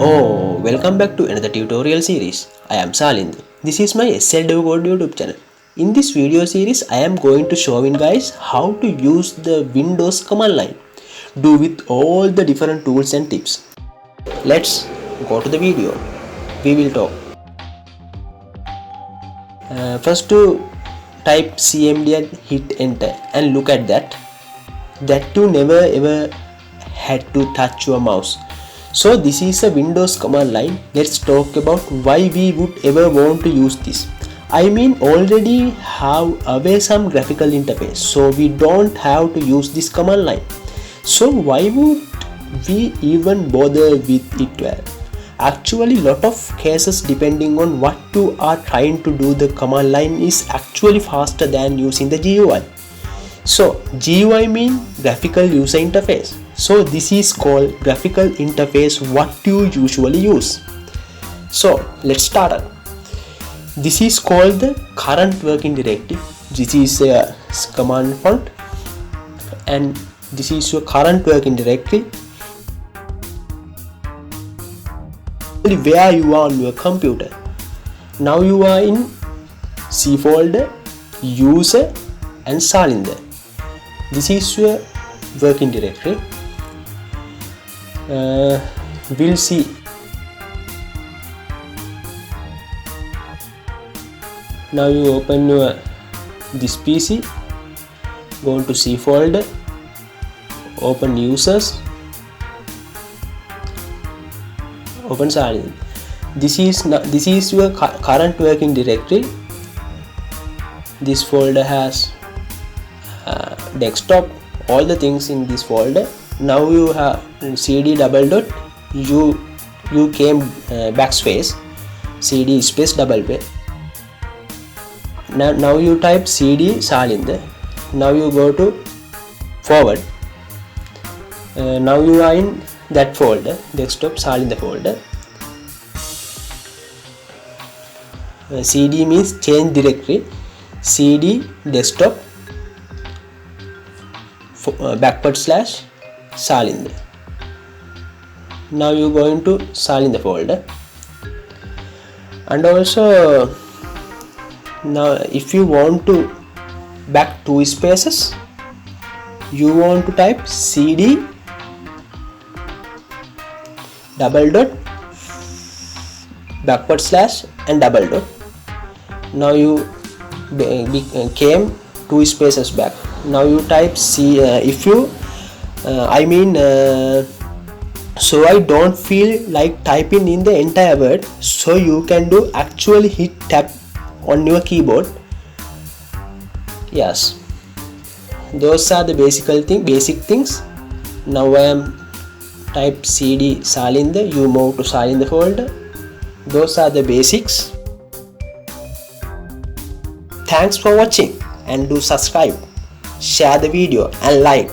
Oh, welcome back to another tutorial series. I am Salind. This is my SL DevCode YouTube channel. In this video series, I am going to show you guys how to use the Windows command line. Do with all the different tools and tips. Let's go to the video. We will talk. First to type CMD and hit enter and look at that. That you never ever had to touch your mouse. So this is a Windows command line. Let's talk about why we would ever want to use this. I mean, already have away some graphical interface, so we don't have to use this command line. So why would we even bother with it? Well, actually lot of cases, depending on what you are trying to do, the command line is actually faster than using the GUI. So GUI means graphical user interface. So this is called graphical interface, what you usually use. So let's start. This is called the current working directory. This is a command font and this is your current working directory, where you are on your computer. Now you are in C folder, user and Salinder. This is your working directory. We'll see. Now you open your this PC, go to C folder, open users, open Salinder. This is your current working directory. This folder has desktop, all the things in this folder. Now you have cd double dot, you came backspace, cd space double pay. Now you type cd Salinder. Now you go to forward. Now you are in that folder, desktop Salinder folder. cd means change directory, cd desktop / Salinder. Now you go into Salinder folder, and also now if you want to back 2 spaces, you want to type cd double dot / and double dot. Now you came 2 spaces back. Now you type C. If you so I don't feel like typing in the entire word, so you can do actually hit tab on your keyboard. Yes, those are the basic things. Now I am type cd Salinder, you move to Salinder folder. Those are the basics. Thanks for watching, and do subscribe, share the video and like.